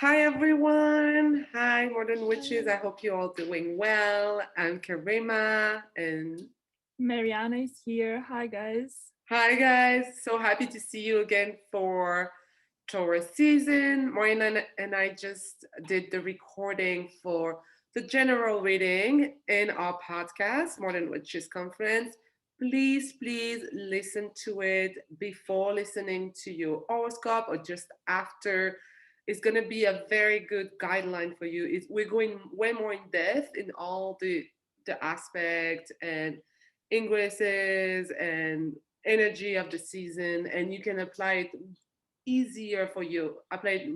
Hi everyone. Hi Modern Witches. Hi. I hope you're all doing well. I'm Karima and Mariana is here. Hi, guys. hi guys. So happy to see you again for Taurus season. Marina and I just did the recording for the general reading in our podcast, Modern Witches Conference. Please listen to it before listening to your horoscope or just after. It's going to be a very good guideline for you. We're going way more in depth in all the aspects and ingresses and energy of the season, and you can apply it easier for you. Apply it,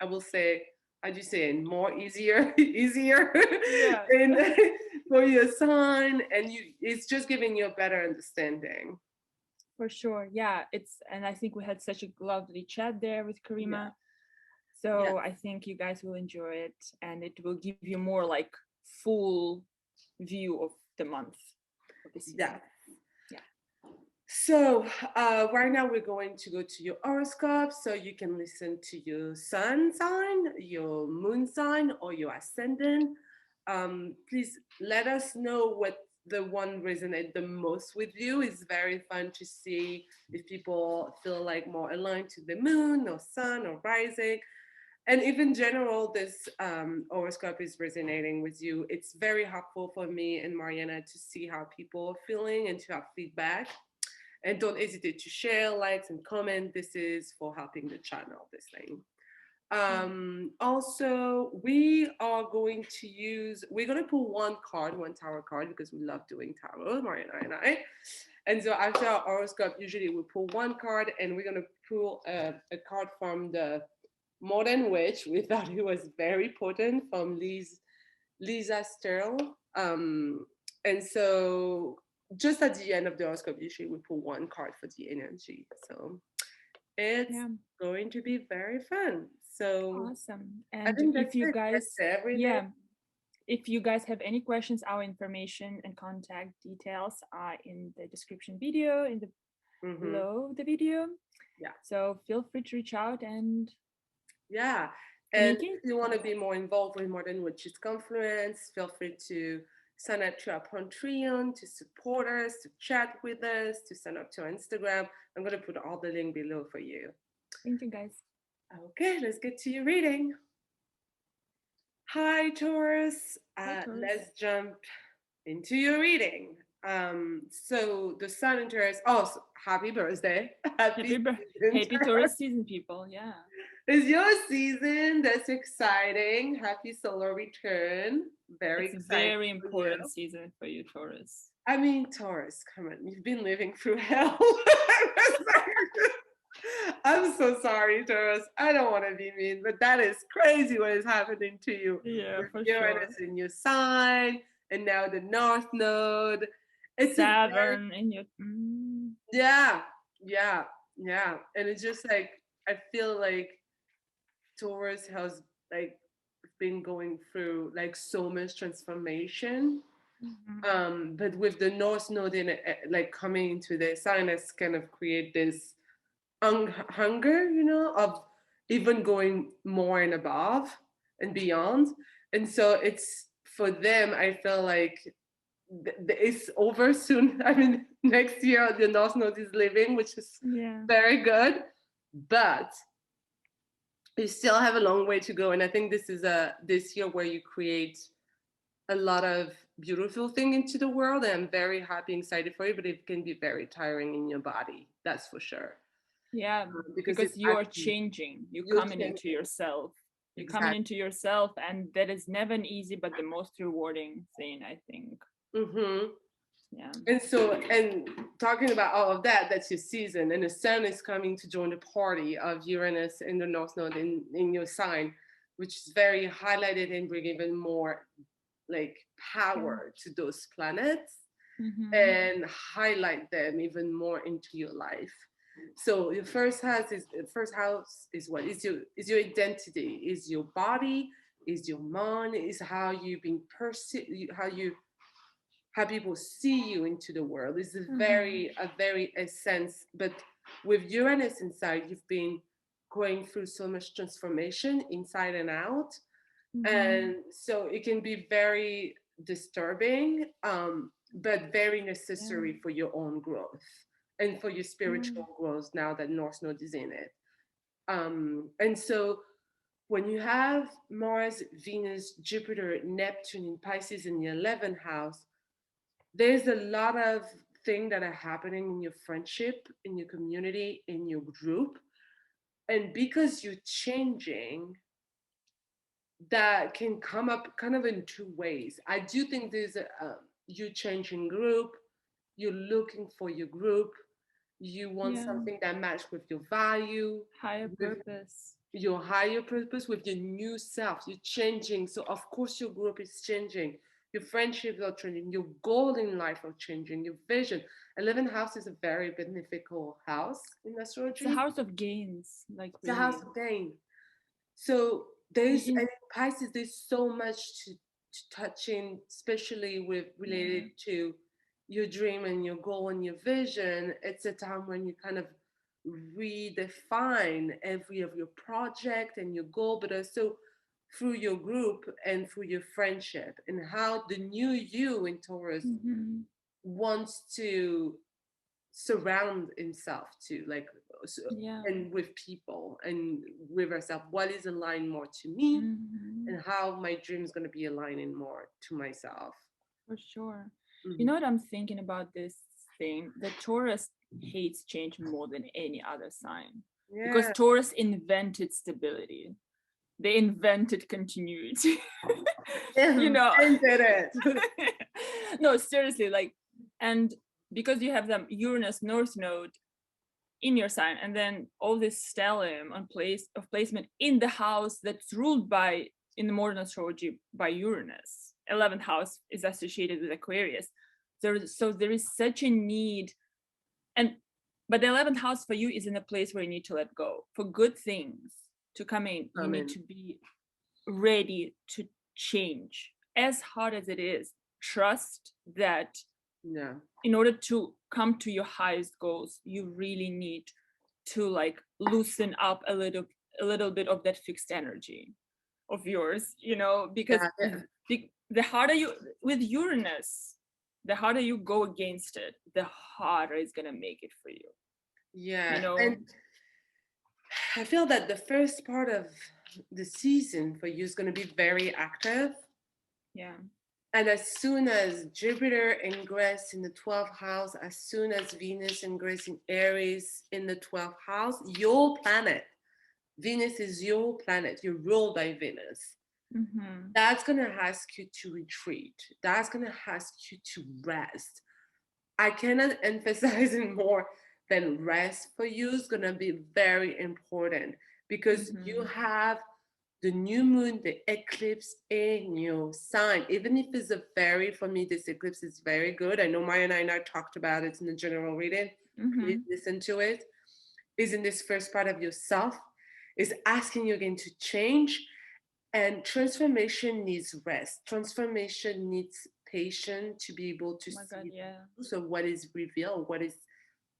I will say, how do you say it? More easier, easier Yeah, in, for your sign, and it's just giving you a better understanding. for sure. Yeah, and I think we had such a lovely chat there with Yeah. Karima. Yeah. So I think you guys will enjoy it and it will give you more like full view of the month of the Yeah. season. Yeah. So, right now we're going to go to your horoscope so you can listen to your sun sign, your moon sign, or your ascendant. Please let us know what the one resonate the most with you. It's very fun to see if people feel like more aligned to the moon or sun or rising. And if in general this horoscope is resonating with you, it's very helpful for me and Mariana to see how people are feeling and to have feedback. And don't hesitate to share, likes, and comment. This is for helping the channel, this thing. Yeah. Also, we're going to pull one card, one tarot card, because we love doing tarot, Mariana and I. And so after our horoscope, usually we pull one card and we're going to pull a card from the Modern Witch. We thought it was very potent from Lisa Sterle. And so just at the end of the horoscope, usually we pull one card for the energy. So it's Yeah. going to be very fun. So Awesome. I And think if that's you it. That's guys, everything. yeah, if you guys have any questions, our information and contact details are in the description video, in the Hmm. below the video. Yeah. So feel free to reach out and Yeah. And communicate. if you want Yeah. to be more involved with Modern Witches Conference, feel free to sign up to our Patreon, to support us, to chat with us, to sign up to our Instagram. I'm going to put all the link below for you. Thank you, guys. Okay, let's get to your reading. Hi, Taurus. Hi, Taurus. Let's jump into your reading. So the sun in Taurus. Oh, happy birthday! Happy season, Happy Taurus. Taurus season, people. Yeah. It's your season. That's exciting. Happy solar return. Very It's a exciting very for you. important season for you, Taurus. I mean, Taurus, come on. You've been living through hell. I'm so sorry, Taurus. I don't want to be mean, but that is crazy what is happening to you Yeah, with for sure. Uranus in your sign and now the North Node. It's a very, Saturn in your. yeah, yeah, yeah. And it's just like, I feel like Taurus has like been going through like so much transformation. Mhm. But with the North Node in it, like coming into the sign, has kind of create this hunger, of even going more and above and beyond. And so it's for them, I feel like it's over soon. I mean, next year the North Node is leaving, which is Yeah. very good, but you still have a long way to go. And I think this is this year where you create a lot of beautiful thing into the world. And I'm very happy and excited for you, but it can be very tiring in your body. That's for sure. Yeah. Because Because it's you are actually changing. You're you're coming into changing. yourself. You're coming Exactly. into yourself, and that is never an easy, but the most rewarding thing, I think. Mm-hmm. Yeah. And talking about all of that, that's your season. And the sun is coming to join the party of Uranus in the North Node in your sign, which is very highlighted and bring even more like Yeah. power to those planets Mm-hmm. and highlight them even more into your life. So the first house is what is your identity, is your body, is your mind, is how you've been perceived, how people see you into the world. It's Mm-hmm. a very essence. But with Uranus inside, you've been going through so much transformation inside and out. Mhm. And so it can be very disturbing, but very necessary for your own growth and for your spiritual growth now that North Node is in it. And so when you have Mars, Venus, Jupiter, Neptune in Pisces in the 11th house, there's a lot of things that are happening in your friendship, in your community, in your group. And because you're changing, that can come up kind of in two ways. I do think there's you changing group, you're looking for your group, you want Yeah. something that matches with your value, Higher with purpose. your higher purpose, with your new self. You're changing. So of course your group is changing. Your friendships are changing. Your goal in life are changing. Your vision. 11th house is a very beneficial house in It's a astrology. house of gains, like It's a house really. of gain. So You there's in, and in Pisces, there's so much to touch in, especially with related yeah. to your dream and your goal and your vision. It's a time when you kind of redefine every of your project and your goal, but also through your group and through your friendship and how the new you in Taurus Mhm. wants to surround himself to like so, Yeah. and with people and with herself, what is aligned more to me Mhm. and how my dream is going to be aligning more to myself. For sure. You Mhm. know what I'm thinking about this thing? The Taurus hates change more than any other sign because Yeah. Taurus invented stability. They invented continuity. You know. And did it. No, seriously, like, and because you have the Uranus North Node in your sign, and then all this stellium on place of placement in the house that's ruled by, in the modern astrology, by Uranus. 11th house is associated with Aquarius. So there is such a need, and but the 11th house for you is in a place where you need to let go. For good things to come in, you need to be ready to change. As hard as it is, trust that Yeah. in order to come to your highest goals, you really need to like loosen up a little bit of that fixed energy of yours, you know, because Yeah. the harder you with Uranus, the harder you go against it, the harder it's gonna make it for you. Yeah. You know. And I feel that the first part of the season for you is going to be very active. Yeah. And as soon as Jupiter ingress in the 12th house, as soon as Venus ingress in Aries in the 12th house, your planet, Venus is your planet, you're ruled by Venus. Mm-hmm. That's going to ask you to retreat. That's going to ask you to rest. I cannot emphasize it more than rest for you is going to be very important because you Mm-hmm. have the new moon, the eclipse in your sign. Even if it's a very, for me, this eclipse is very good. I know Maya and I talked about it in the general reading. Mm-hmm. Please listen to it. Is in this first part of yourself, is asking you again to change. And transformation needs rest. Transformation needs patience to be able to Oh my God, see yeah. so what is revealed, what is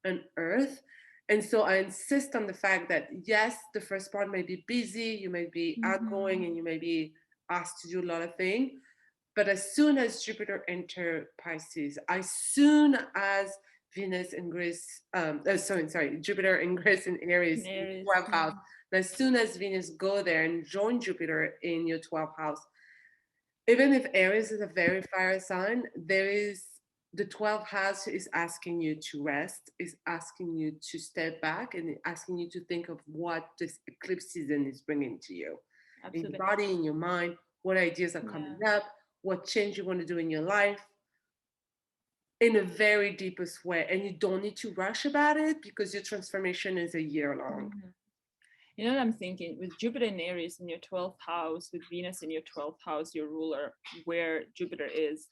unearthed. And so I insist on the fact that yes, the first part may be busy, you may be outgoing, Mm-hmm. and you may be asked to do a lot of things. But as soon as Jupiter enter Pisces, as soon as Venus ingress, Jupiter ingress in Aries in Aries. 12th house, and as soon as Venus go there and join Jupiter in your 12th house, even if Aries is a very fire sign, there is the 12th house is asking you to rest, is asking you to step back, and asking you to think of what this eclipse season is bringing to you in your Absolutely. body, in your mind, what ideas are coming Yeah. up, what change you want to do in your life in a very deepest way. And you don't need to rush about it because your transformation is a year long. Mm-hmm. You know what I'm thinking? With Jupiter in Aries in your 12th house, with Venus in your 12th house, your ruler, where Jupiter is,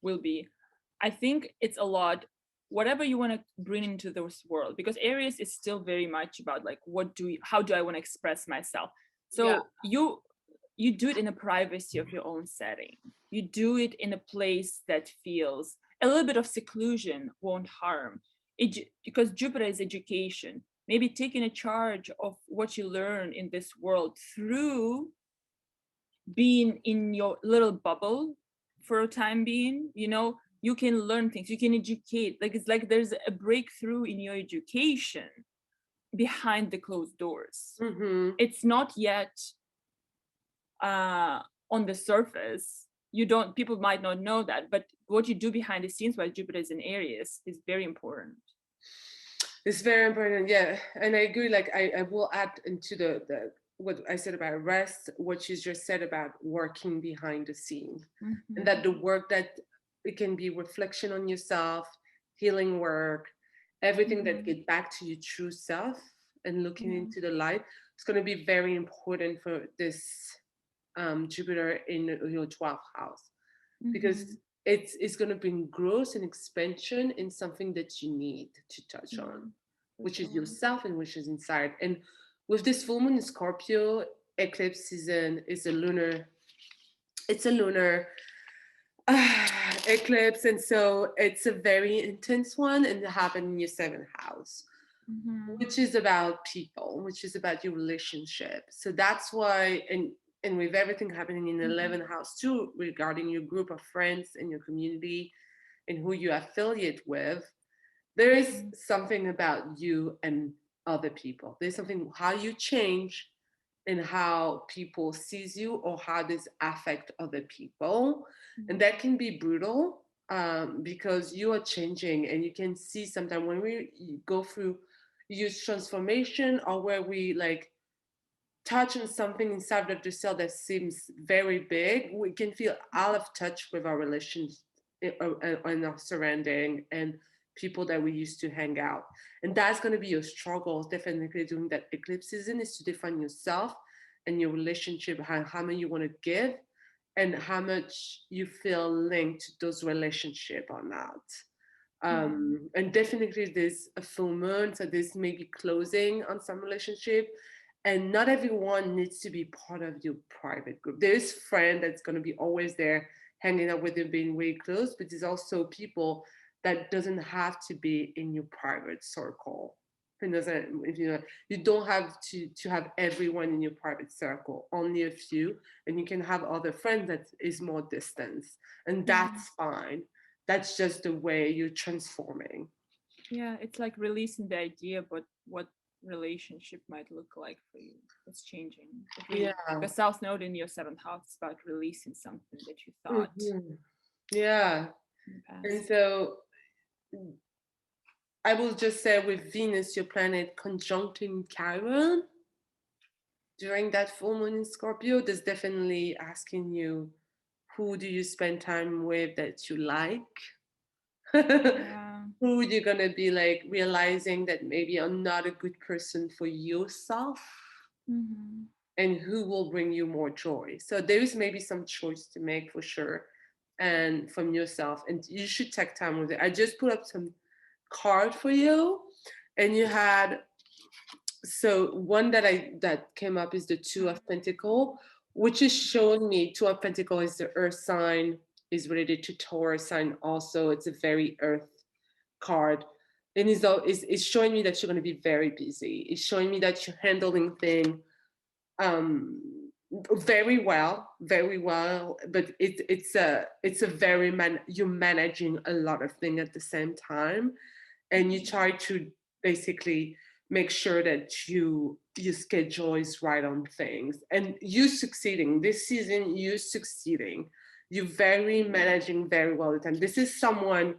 will be. I think it's a lot, whatever you want to bring into this world, because Aries is still very much about like, how do I want to express myself? Yeah. So you do it in the privacy of your own setting. You do it in a place that feels a little bit of seclusion won't harm. Because Jupiter is education. maybe taking a charge of what you learn in this world through being in your little bubble for a time being. You know, you can learn things, you can educate, like it's like there's a breakthrough in your education behind the closed doors. It's not yet on the surface. You don't, people might not know that, but what you do behind the scenes while Jupiter is in Aries is very important. It's very important, yeah. And I agree, like I will add into the what I said about rest, what you just said about working behind the scene. And that the work, that it can be reflection on yourself, healing work, everything that get back to your true self and looking into the light. It's going to be very important for this Jupiter in your 12th house, because it's going to bring growth and expansion in something that you need to touch on, which is yourself and which is inside. And with this full moon in Scorpio, eclipse season is a lunar, it's a lunar eclipse, and so it's a very intense one, and it happened in your 7th house, which is about people, which is about your relationship. So that's why, and with everything happening in the 11th house too, regarding your group of friends and your community and who you affiliate with, there is something about you and other people. There's something how you change and how people sees you, or how this affect other people. And that can be brutal, because you are changing, and you can see sometimes when we go through huge transformation, or where we like touch on something inside of the cell that seems very big, we can feel out of touch with our relations and our surrounding and people that we used to hang out. And that's going to be your struggle definitely during that eclipse season, is to define yourself and your relationship, how much you want to give and how much you feel linked to those relationships or not. And definitely there's a full moon, so this may be closing on some relationship, and not everyone needs to be part of your private group. There's friend that's going to be always there hanging out with you, being way close, but there's also people that doesn't have to be in your private circle. It doesn't, you don't have to have everyone in your private circle, only a few, and you can have other friends that is more distance, and that's fine. That's just the way you're transforming. Yeah, it's like releasing the idea, but what relationship might look like for you. It's changing. The South Node in your 7th house is about releasing something that you thought. Yeah. And so I will just say, with Venus, your planet conjuncting Chiron during that full moon in Scorpio, there's definitely asking you, who do you spend time with that you like? Who you're gonna be like realizing that maybe you're not a good person for yourself, and who will bring you more joy. So there is maybe some choice to make for sure, and from yourself, and you should take time with it. I just put up some card for you, and you had, so one that came up is the Two of Pentacles, which is showing me Two of Pentacles is the earth sign, is related to Taurus sign also. It's a very earth card, and it's showing me that you're going to be very busy. It's showing me that you're handling things very well, but it's a very you're managing a lot of things at the same time, and you try to basically make sure that your schedule is right on things, and you succeeding this season. You succeeding. You're very managing very well the time. This is someone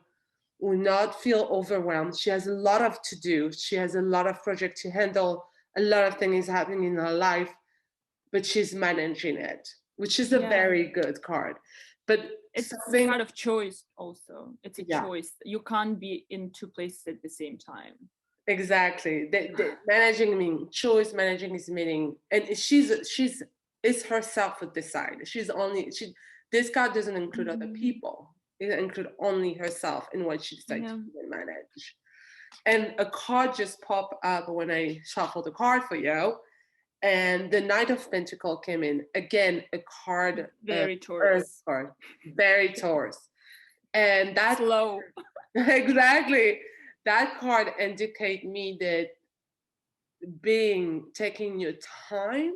who will not feel overwhelmed. She has a lot of to do. She has a lot of projects to handle. A lot of things happening in her life, but she's managing it, which is a very good card. But it's a card of choice also. It's a choice. You can't be in two places at the same time. Exactly. The managing means choice. Managing is meaning, and it's herself to decide. This card doesn't include other people. It includes only herself and what she decides to manage. And a card just popped up when I shuffled the card for you, and the Knight of Pentacles came in again. A card, very Taurus, card, very Taurus, and that's slow. Exactly. That card indicate me that taking your time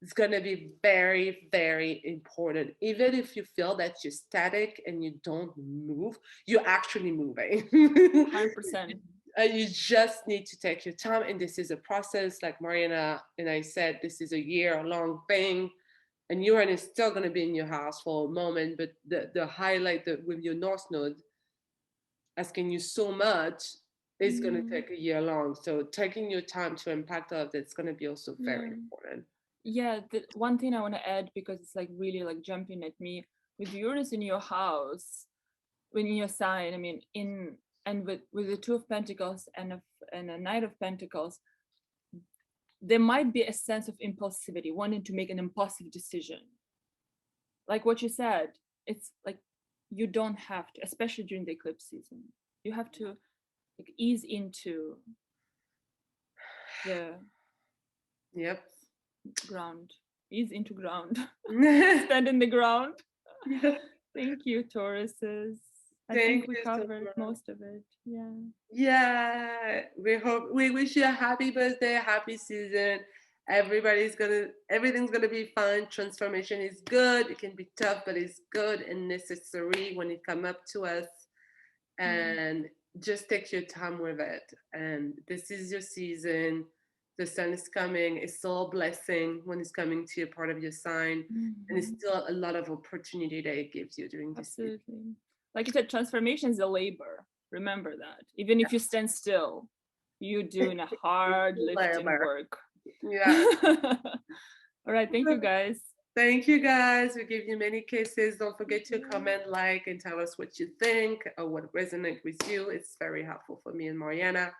is going to be very, very important. Even if you feel that you're static and you don't move, you're actually moving. 100%. You just need to take your time. And this is a process, like Mariana and I said, this is a year-long thing. And Uranus is still going to be in your house for a moment, but the highlight with your North Node asking you so much is going to take a year long. So taking your time to impact all of that's going to be also very important. Yeah, the one thing I want to add, because it's like really like jumping at me, with Uranus in your house, when in your sign, I mean, with the Two of Pentacles and a Knight of Pentacles, there might be a sense of impulsivity, wanting to make an impulsive decision. Like what you said, it's like you don't have to, especially during the eclipse season. You have to like ease into the ground. Ease into ground. Stand in the ground. Thank you, Tauruses. I think we covered most of it. Yeah. We wish you a happy birthday, a happy season. Everything's gonna be fun. Transformation is good. It can be tough, but it's good and necessary when it come up to us. And just take your time with it. And this is your season. The sun is coming. It's still a blessing when it's coming to a part of your sign. And it's still a lot of opportunity that it gives you during this season. Like you said, transformation is a labor. Remember that. Even if you stand still, you're doing a hard lifting work. Yeah. All right. Thank you, guys. Thank you, guys. We give you many kisses. Don't forget to comment, like, and tell us what you think or what resonates with you. It's very helpful for me and Mariana.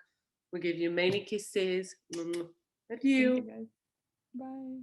We give you many kisses. Love you. Thank you, guys. Bye.